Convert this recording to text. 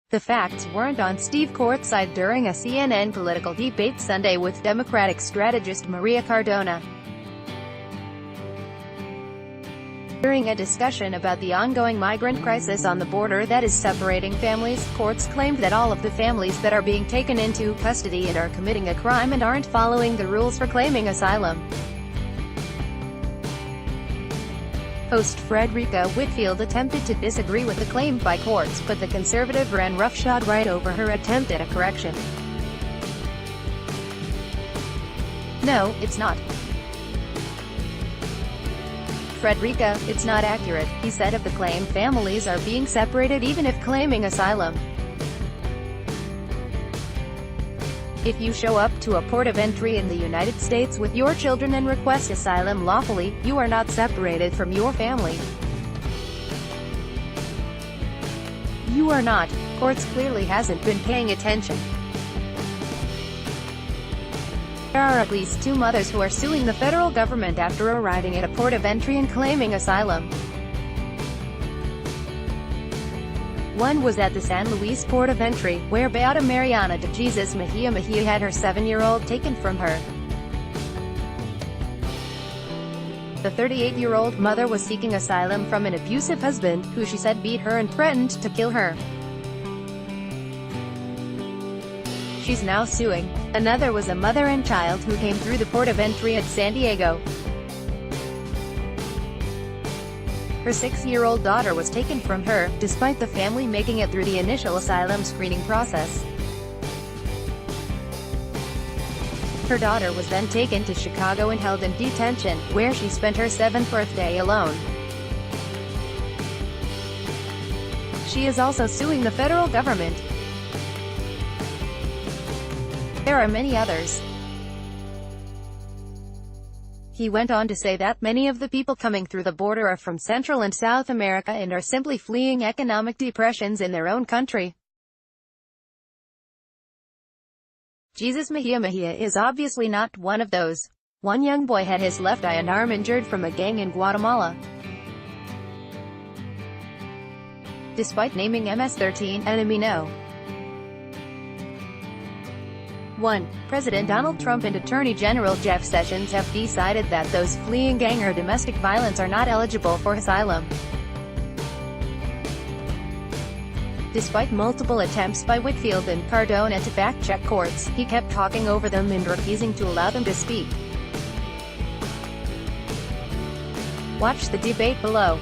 The facts weren't on Steve Court's side during a CNN political debate Sunday with Democratic strategist Maria Cardona. During a discussion about the ongoing migrant crisis on the border that is separating families, Courts claimed that all of the families that are being taken into custody and are committing a crime and aren't following the rules for claiming asylum. Host Frederica Whitfield attempted to disagree with the claim by Courts, but the conservative ran roughshod right over her attempt at a correction. "No, it's not. Frederica, it's not accurate," he said of the claim families are being separated even if claiming asylum. If you show up to a port of entry in the United States with your children and request asylum lawfully, you are not separated from your family. You are not. Courts clearly hasn't been paying attention. There are at least 2 mothers who are suing the federal government after arriving at a port of entry and claiming asylum. One was at the San Luis port of entry, where Beata Mariana de Jesus Mejia Mejia had her 7-year-old taken from her. The 38-year-old mother was seeking asylum from an abusive husband, who she said beat her and threatened to kill her. She's now suing. Another was a mother and child who came through the port of entry at San Diego. Her 6-year-old daughter was taken from her, despite the family making it through the initial asylum screening process. Her daughter was then taken to Chicago and held in detention, where she spent her 7th birthday alone. She is also suing the federal government. There are many others. He went on to say that many of the people coming through the border are from Central and South America and are simply fleeing economic depressions in their own country. Jesus Mejia Mejia is obviously not one of those. One young boy had his left eye and arm injured from a gang in Guatemala. Despite naming MS-13 enemy no. 1. President Donald Trump and Attorney General Jeff Sessions have decided that those fleeing gang or domestic violence are not eligible for asylum. Despite multiple attempts by Whitfield and Cardona to fact-check Courts, he kept talking over them and refusing to allow them to speak. Watch the debate below.